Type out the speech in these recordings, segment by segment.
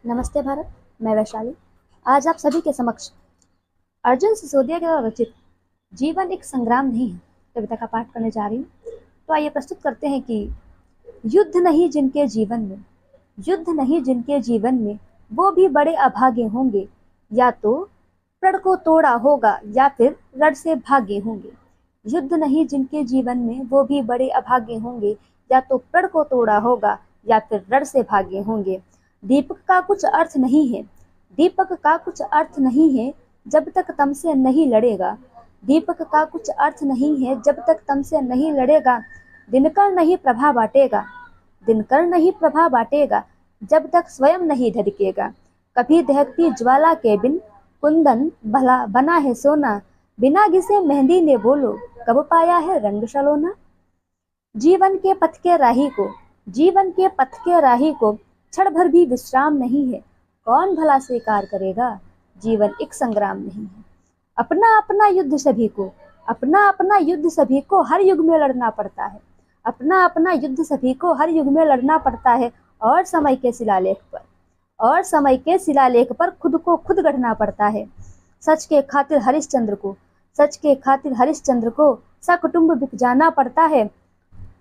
नमस्ते भारत, मैं वैशाली। आज आप सभी के समक्ष अर्जुन सिसोदिया द्वारा रचित जीवन एक संग्राम नहीं है कविता का पाठ करने जा रही हूँ। तो आइए प्रस्तुत करते हैं कि युद्ध नहीं जिनके जीवन में, युद्ध नहीं जिनके जीवन में, वो भी बड़े अभागे होंगे। या तो प्रण को तोड़ा होगा या फिर रण से भागे होंगे। युद्ध नहीं जिनके जीवन में, वो भी बड़े अभागे होंगे। या तो प्रण को तोड़ा होगा या फिर रण से भागे होंगे। दीपक का कुछ अर्थ नहीं है, दीपक का कुछ अर्थ नहीं है जब तक तुमसे नहीं लड़ेगा। दीपक का कुछ अर्थ नहीं है जब तक तुमसे नहीं लड़ेगा। दिनकर नहीं प्रभा बांटेगा, दिनकर नहीं प्रभा बांटेगा जब तक स्वयं नहीं धड़केगा। कभी दहकती ज्वाला के बिन कुंदन भला बना है सोना। बिना घिसे मेहंदी ने बोलो कब पाया है रंग सलोना। जीवन के पथ के राही को, जीवन के पथ के राही को क्षण भर भी विश्राम नहीं है। कौन भला स्वीकार करेगा, जीवन एक संग्राम नहीं है। अपना अपना युद्ध सभी को, अपना अपना युद्ध सभी को हर युग में लड़ना पड़ता है। अपना अपना युद्ध सभी को हर युग में लड़ना पड़ता है। और समय के शिलालेख पर, और समय के शिलालेख पर खुद को खुद गढ़ना पड़ता है। सच के खातिर हरिश्चंद्र को, सच के खातिर हरिश्चंद्र को सकुटुंब बिक जाना पड़ता है।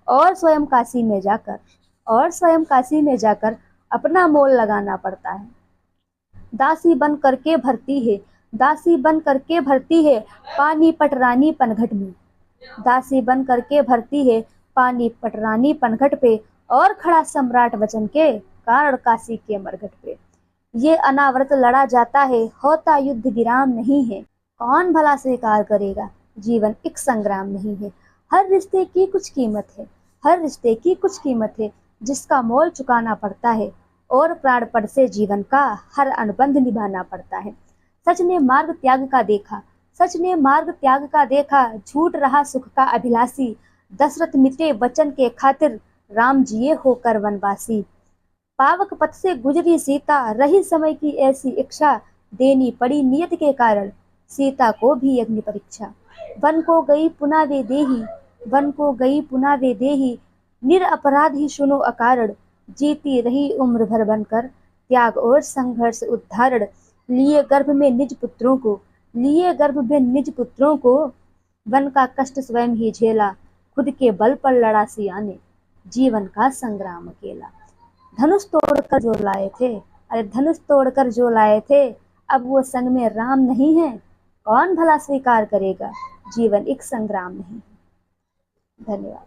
और स्वयं काशी में जाकर, और स्वयं काशी में जाकर अपना मोल लगाना पड़ता है। दासी बन करके भरती है, दासी बन करके भरती है पानी पटरानी पनघट में। दासी बन करके भरती है पानी पटरानी पनघट पे। और खड़ा सम्राट वचन के कारण काशी के मरघट पे। ये अनावरत लड़ा जाता है, होता युद्ध विराम नहीं है। कौन भला स्वीकार करेगा, जीवन एक संग्राम नहीं है। हर रिश्ते की कुछ कीमत है, हर रिश्ते की कुछ कीमत है जिसका मोल चुकाना पड़ता है। और प्राणपण से जीवन का हर अनुबंध निभाना पड़ता है। सच ने मार्ग त्याग का देखा, सच ने मार्ग त्याग का देखा, झूठ रहा सुख का अभिलाषी। दशरथ मिटे वचन के खातिर, राम जिए होकर वनवासी। पावक पथ से गुजरी सीता, रही समय की ऐसी इच्छा। देनी पड़ी नियत के कारण, सीता को भी अग्नि परीक्षा। वन को गई पुनः वे देही, वन को गई पुनः वे देही। निरपराध ही सुनो अकारण, जीती रही उम्र भर बनकर। त्याग और संघर्ष उदाहरण, लिए गर्भ में निज पुत्रों को, लिए गर्भ में निज पुत्रों को। वन का कष्ट स्वयं ही झेला, खुद के बल पर लड़ा सिया ने। जीवन का संग्राम अकेला। धनुष तोड़कर जो लाए थे, अरे धनुष तोड़कर जो लाए थे, अब वो संग में राम नहीं है। कौन भला स्वीकार करेगा, जीवन एक संग्राम नहीं। धन्यवाद।